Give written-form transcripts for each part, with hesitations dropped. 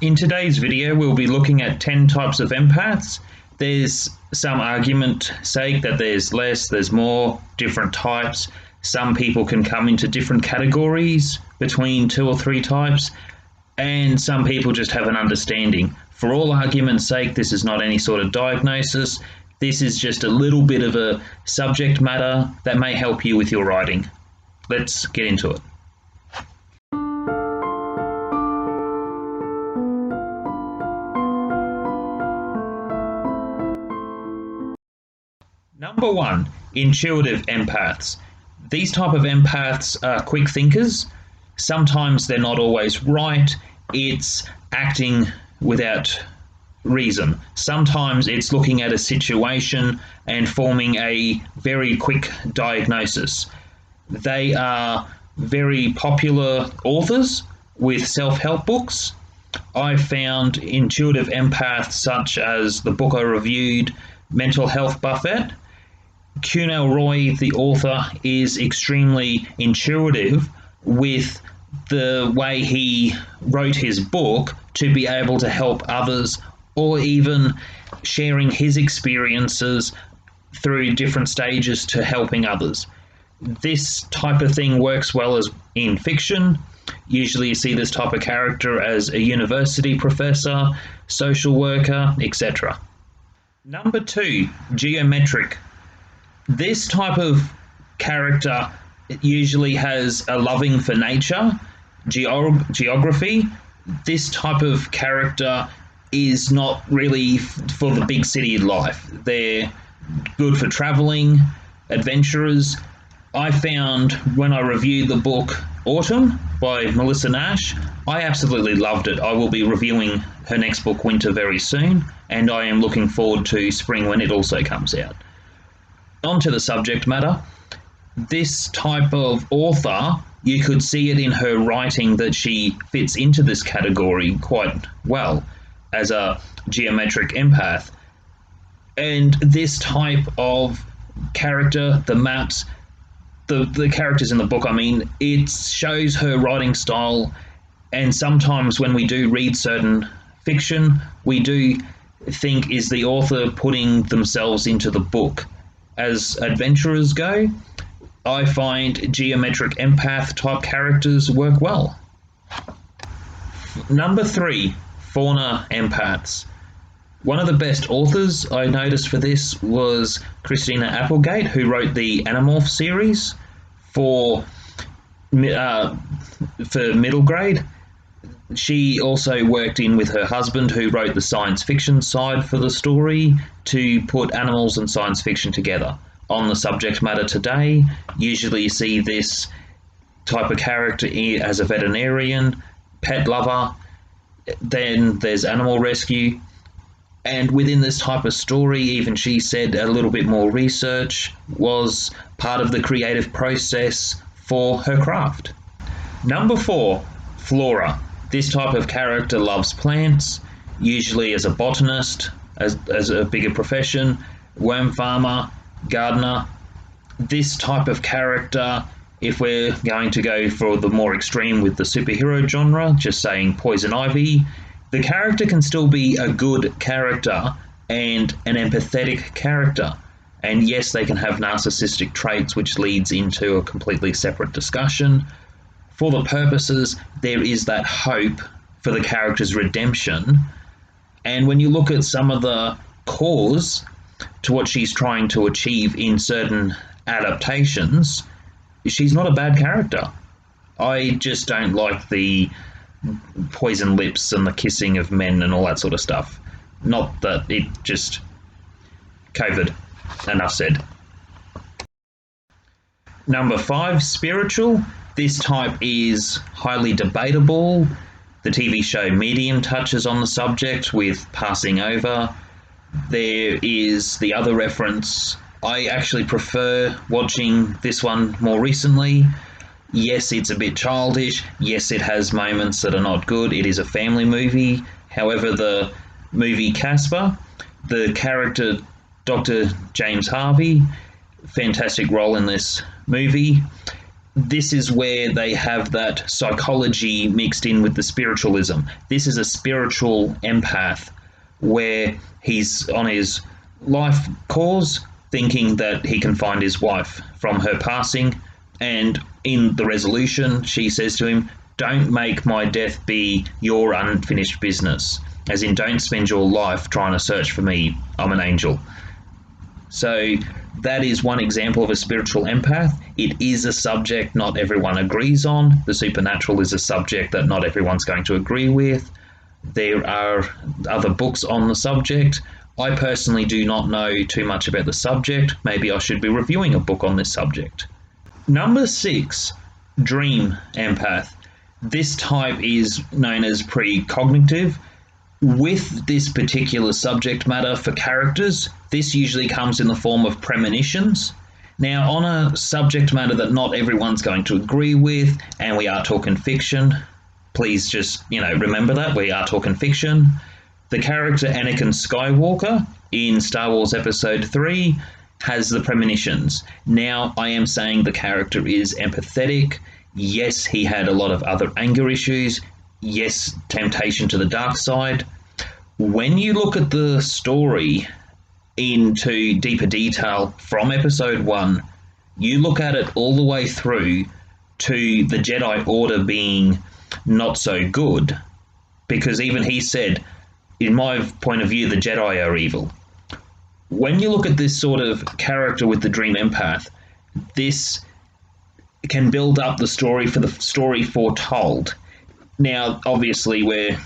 In today's video, we'll be looking at 10 types of empaths. There's some argument sake that there's more, different types. Some people can come into different categories between 2 or 3 types, and some people just have an understanding. For all argument's sake, this is not any sort of diagnosis. This is just a little bit of a subject matter that may help you with your writing. Let's get into it. Number 1, intuitive empaths. These type of empaths are quick thinkers. Sometimes they're not always right. It's acting without reason. Sometimes it's looking at a situation and forming a very quick diagnosis. They are very popular authors with self-help books. I found intuitive empaths such as the book I reviewed, Mental Health Buffet. Cunell Roy, the author, is extremely intuitive with the way he wrote his book to be able to help others, or even sharing his experiences through different stages to helping others. This type of thing works well as in fiction. Usually you see this type of character as a university professor, social worker, etc. Number 2, geometric. This type of character usually has a loving for nature, geography. This type of character is not really for the big city life. They're good for traveling, adventurers. I found when I reviewed the book Autumn by Melissa Nash, I absolutely loved it. I will be reviewing her next book Winter very soon, and I am looking forward to spring when it also comes out. On to the subject matter. This type of author, you could see it in her writing that she fits into this category quite well as a geometric empath. And this type of character, the maps, the characters in the book, it shows her writing style. And sometimes when we do read certain fiction, we do think, is the author putting themselves into the book? As adventurers go, I find geometric empath type characters work well. Number 3, fauna empaths. One of the best authors I noticed for this was Christina Applegate, who wrote the Animorph series for middle grade. She also worked in with her husband, who wrote the science fiction side for the story, to put animals and science fiction together. On the subject matter today, usually you see this type of character as a veterinarian, pet lover, then there's animal rescue, and within this type of story, even she said a little bit more research was part of the creative process for her craft. Number 4, Flora. This type of character loves plants, usually as a botanist, as a bigger profession, worm farmer, gardener. This type of character, if we're going to go for the more extreme with the superhero genre, just saying poison ivy, the character can still be a good character and an empathetic character. And yes, they can have narcissistic traits, which leads into a completely separate discussion. For the purposes, there is that hope for the character's redemption. And when you look at some of the cause to what she's trying to achieve in certain adaptations, she's not a bad character. I just don't like the poison lips and the kissing of men and all that sort of stuff. Not that it just... COVID. Enough said. Number 5, spiritual. This type is highly debatable. The TV show Medium touches on the subject with Passing Over. There is the other reference. I actually prefer watching this one more recently. Yes, it's a bit childish. Yes, it has moments that are not good. It is a family movie. However, the movie Casper, the character Dr. James Harvey, fantastic role in this movie. this is where they have that psychology mixed in with the spiritualism. This is a spiritual empath where he's on his life course thinking that he can find his wife from her passing, and in the resolution she says to him, don't make my death be your unfinished business, as in don't spend your life trying to search for me, I'm an angel. So that is one example of a spiritual empath. It is a subject not everyone agrees on. The supernatural is a subject that not everyone's going to agree with. There are other books on the subject. I personally do not know too much about the subject. Maybe I should be reviewing a book on this subject. Number 6, dream empath. This type is known as precognitive. With this particular subject matter for characters, this usually comes in the form of premonitions. Now, on a subject matter that not everyone's going to agree with, and we are talking fiction, please just, remember that, we are talking fiction. The character Anakin Skywalker in Star Wars Episode 3 has the premonitions. Now, I am saying the character is empathetic. Yes, he had a lot of other anger issues. Yes, temptation to the dark side. When you look at the story into deeper detail from Episode 1, you look at it all the way through to the Jedi Order being not so good, because even he said, in my point of view, the Jedi are evil. When you look at this sort of character with the dream empath, this can build up the story for the story foretold. Now, obviously, we're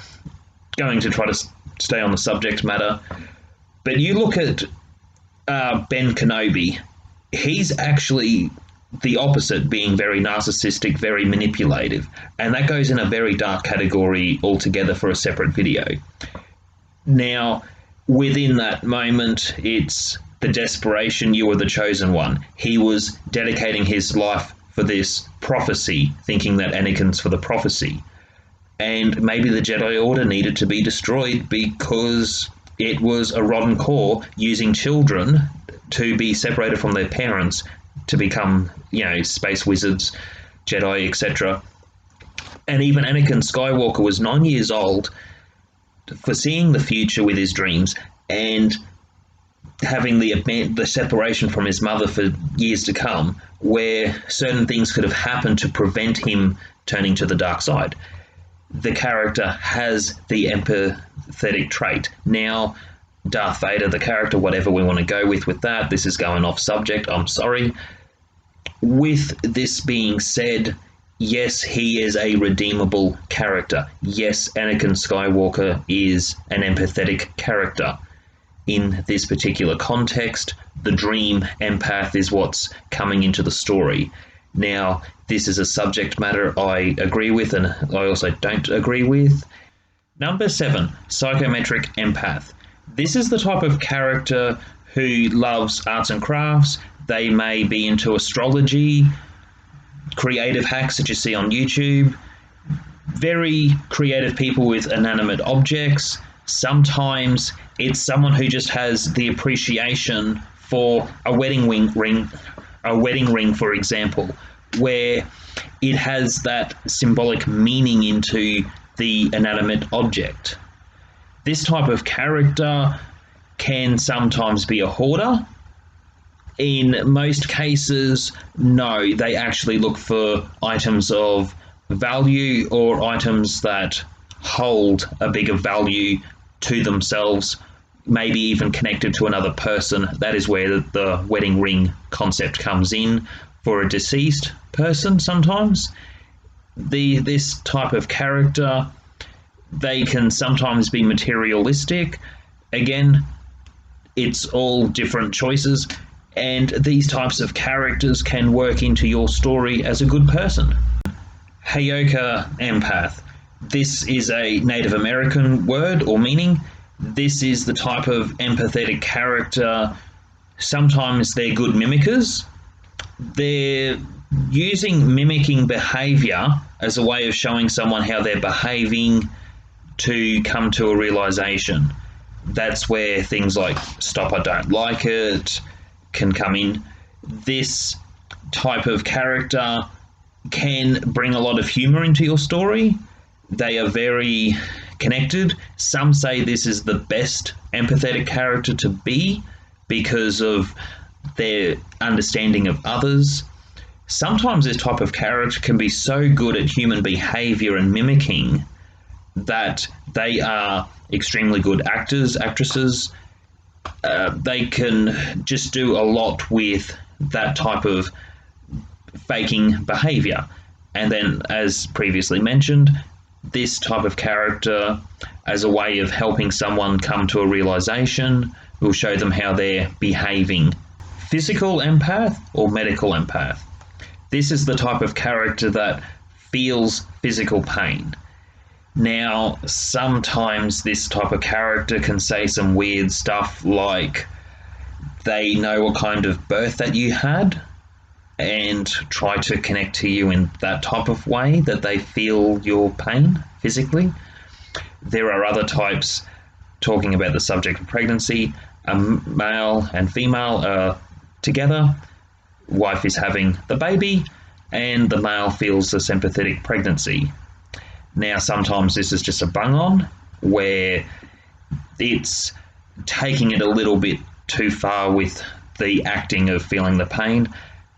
going to try to stay on the subject matter, but you look at Ben Kenobi, he's actually the opposite, being very narcissistic, very manipulative, and that goes in a very dark category altogether for a separate video. Now, within that moment, it's the desperation, you were the chosen one. He was dedicating his life for this prophecy, thinking that Anakin's for the prophecy. And maybe the Jedi Order needed to be destroyed because it was a rotten core using children to be separated from their parents to become, space wizards, Jedi, etc. And even Anakin Skywalker was 9 years old, foreseeing the future with his dreams and having the separation from his mother for years to come, where certain things could have happened to prevent him turning to the dark side. The character has the empathetic trait. Now, Darth Vader, the character, whatever we want to go with that, this is going off subject, I'm sorry. With this being said, yes, he is a redeemable character. Yes, Anakin Skywalker is an empathetic character. In this particular context, the dream empath is what's coming into the story. Now, this is a subject matter I agree with and I also don't agree with. Number 7, psychometric empath. This is the type of character who loves arts and crafts. They may be into astrology, creative hacks that you see on YouTube, very creative people with inanimate objects. Sometimes it's someone who just has the appreciation for a wedding ring, for example, where it has that symbolic meaning into the inanimate object. This type of character can sometimes be a hoarder. In most cases, no, they actually look for items of value or items that hold a bigger value to themselves, maybe even connected to another person. That is where the wedding ring concept comes in for a deceased person sometimes. This type of character, they can sometimes be materialistic. Again, it's all different choices, and these types of characters can work into your story as a good person. Heyoka Empath. This is a Native American word or meaning. This is the type of empathetic character. Sometimes they're good mimickers. They're using mimicking behavior as a way of showing someone how they're behaving to come to a realization. That's where things like "stop, I don't like it" can come in. This type of character can bring a lot of humor into your story. They are very connected. Some say this is the best empathetic character to be because of their understanding of others. Sometimes this type of character can be so good at human behavior and mimicking that they are extremely good actors, actresses. They can just do a lot with that type of faking behavior. And then, as previously mentioned, this type of character, as a way of helping someone come to a realization, will show them how they're behaving. Physical empath or medical empath. This is the type of character that feels physical pain. Now, sometimes this type of character can say some weird stuff like they know what kind of birth that you had and try to connect to you in that type of way, that they feel your pain physically. There are other types talking about the subject of pregnancy. A male and female are together. Wife is having the baby and the male feels the sympathetic pregnancy. Now, sometimes this is just a bung-on where it's taking it a little bit too far with the acting of feeling the pain,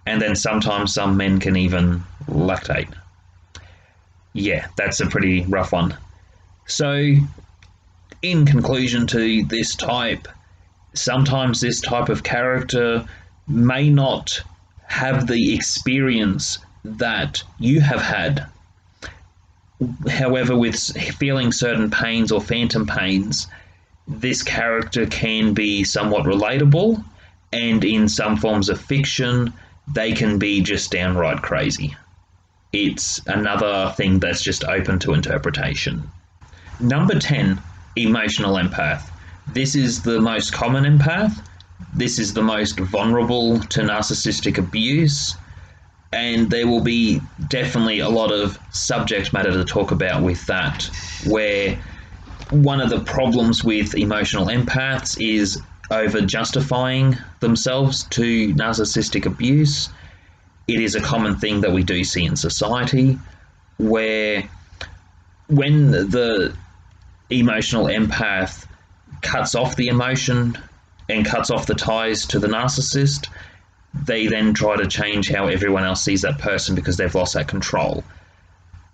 and then sometimes some men can even lactate. Yeah, that's a pretty rough one. So, in conclusion to this type, sometimes this type of character may not have the experience that you have had. However, with feeling certain pains or phantom pains, this character can be somewhat relatable, and in some forms of fiction, they can be just downright crazy. It's another thing that's just open to interpretation. Number 10, emotional empath. This is the most common empath. This is the most vulnerable to narcissistic abuse, and there will be definitely a lot of subject matter to talk about with that, where one of the problems with emotional empaths is over justifying themselves to narcissistic abuse. It is a common thing that we do see in society, where when the emotional empath cuts off the emotion and cuts off the ties to the narcissist, they then try to change how everyone else sees that person because they've lost that control.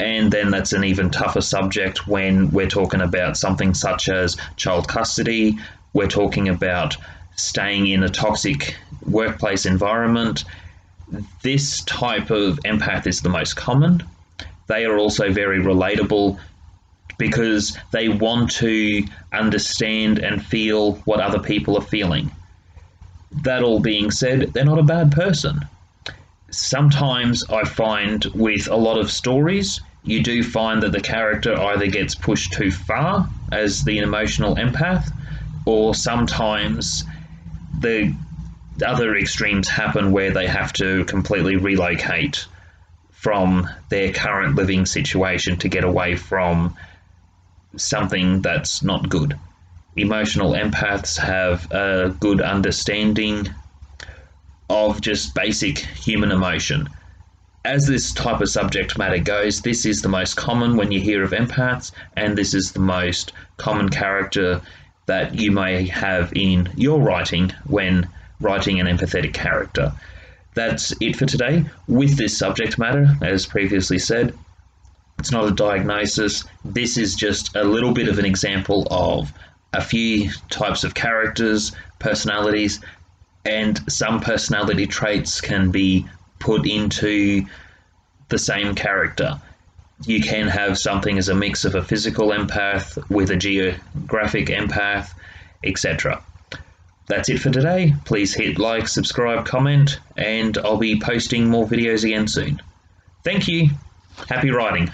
And then that's an even tougher subject when we're talking about something such as child custody. We're talking about staying in a toxic workplace environment. This type of empath is the most common. They are also very relatable because they want to understand and feel what other people are feeling. That all being said, they're not a bad person. Sometimes I find with a lot of stories, you do find that the character either gets pushed too far as the emotional empath, or sometimes the other extremes happen where they have to completely relocate from their current living situation to get away from something that's not good. Emotional empaths have a good understanding of just basic human emotion. As this type of subject matter goes, this is the most common when you hear of empaths, and this is the most common character that you may have in your writing when writing an empathetic character. That's it for today with this subject matter. As previously said, it's not a diagnosis. This is just a little bit of an example of a few types of characters, personalities, and some personality traits can be put into the same character. You can have something as a mix of a physical empath with a geographic empath, etc. That's it for today. Please hit like, subscribe, comment, and I'll be posting more videos again soon. Thank you. Happy writing.